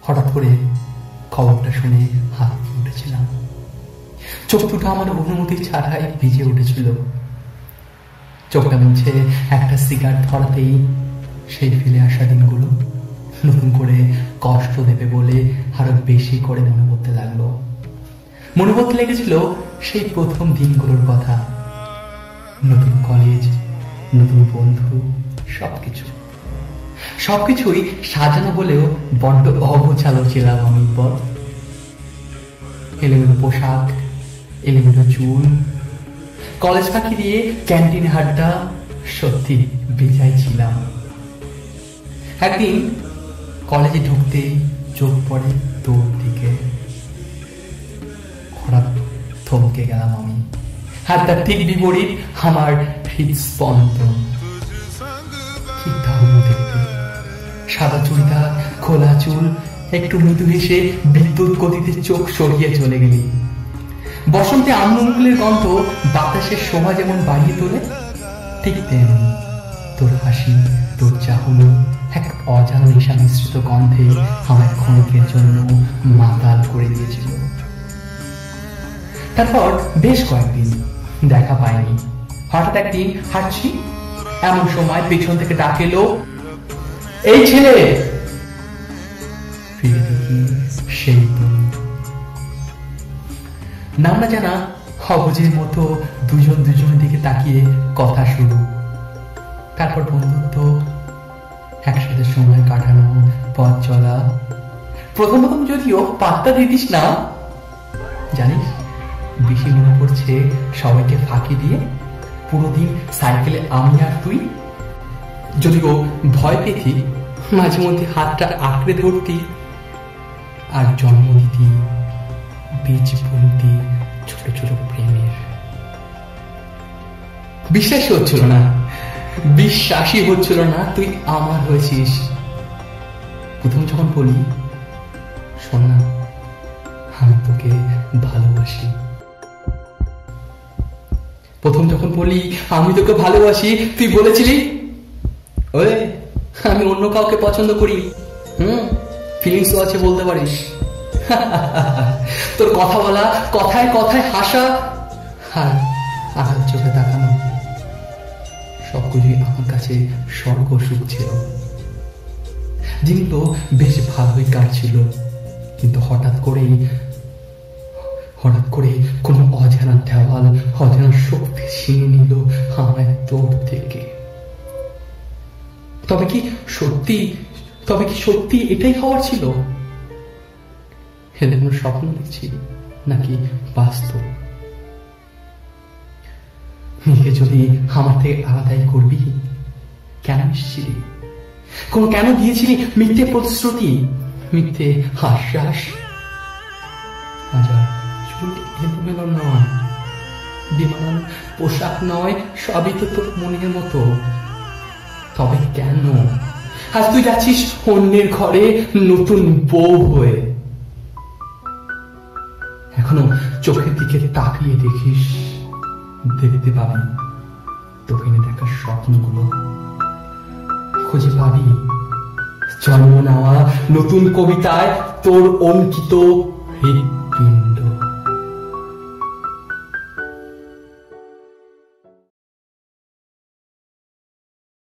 হঠাৎ করে খবরটা শুনে হাত উঠেছিলাম। চোখ দুটো আমার অনুমতি ছাড়াই ভিজে উঠেছিল। চোখটা মুছে একটা সিগারেট ধরাতেই সেই ফেলে আসা দিনগুলো নতুন করে কষ্ট দেবে বলে আরো বেশি করে মনে পড়তে লাগলো। মনে পড়তে লেগেছিল সেই প্রথম দিনগুলোর কথা। নতুন কলেজ, নতুন বন্ধু, সবকিছুই সাজানো হলেও বড্ড অগোছালো ছিলাম আমি। পর এলোমেলো পোশাক, এলোমেলো চুল, কলেজ ফাঁকি দিয়ে ক্যান্টিনে আড্ডা, সত্যি বেজায় ছিলাম। একদিন কলেজে ঢুকতেই চোখ পড়ে তোর দিকে। হঠাৎ থমকে গেলাম আমি। আর তার ঠিক বিপরীত আমার হৃদস্পন্দন। কি দারুণ দেখতে! সাদা চুড়িদার, খোলা চুল, একটু মৃদু হেসে বিদ্যুৎ গতিতে চোখ সরিয়ে চলে গেলি। বসন্তে আমনুগুলের গন্ধ বাতাসের শোভা যেমন বাড়িয়ে তোলে, ঠিক তেমনি তোর হাসি, তোর চাহনি এক অজানা নেশা মিশ্রিত গন্ধে আমার ক্ষণিকের জন্য মাতাল করে দিয়েছিল। তারপর বেশ কয়েকদিন দেখা পাইনি। হঠাৎ একদিন হাঁটছি, এমন সময় পেছন থেকে ডাক এলো, এই ছেলে! ফিরে দেখি সেই তুমি। নাম না জানা অবুঝের মতো দুজনের দিকে তাকিয়ে কথা শুরু। তারপর বন্ধুত্ব, একসাথে সময় কাটানো, পথ চলা। প্রথম যদিও পাত্তা দিতিস না, জানিস বেশি মনে পড়ছে সবাইকে ফাঁকি দিয়ে পুরো দিন সাইকেলে আমি আর তুই। যদিও ভয় পেতি, মাঝে মধ্যে হাতটা আঁকড়ে ধরতি আর জন্ম দিতি বীজ বুনতি ছোট ছোট প্রেমের। বিশ্বাসই হচ্ছিল না তুই আমার হয়েছিস। প্রথম যখন বলি, শোন না, আমি তোকে ভালোবাসি। তুই বলেছিলি, ওরে আমি অন্য কাউকে পছন্দ করি, ফিলিংসও আছে বলতে পারিস। তোর কথা বলা, কথায় কথায় হাসা আর চোখে তাকানো, সবকিছুই আমার কাছে স্বর্গ সুখ ছিল। দিনগুলো বেশ ভালোই কাটছিল, কিন্তু হঠাৎ করে কোন অজানা দেওয়াল, অজানা শক্তি ছিনিয়ে নিল আমায় তোর থেকে। তবে কি সত্যি এটাই হওয়ার ছিল? এদের কোনো স্বপ্ন দেখছি নাকি বাস্তব? নিজেকে যদি আমার থেকে আলাদাই করবি, কেন এসেছিলি? কেন দিয়েছিলি মিথ্যে প্রতিশ্রুতি, মিথ্যে আশ্বাস? চুল এলোমেলো নয়, বিমান পোশাক নয়, সবই তো তোর মনের মতো। তবে কেন আজ তুই যাচ্ছিস অন্যের ঘরে নতুন বউ হয়ে? এখনো চোখের দিকে তাকিয়ে দেখিস, দেখতে পাবি তোকে দেখার স্বপ্নগুলো, খুঁজে পাবি জন্ম নেওয়া নতুন কবিতায় তোর অঙ্কিত হৃৎপিণ্ড।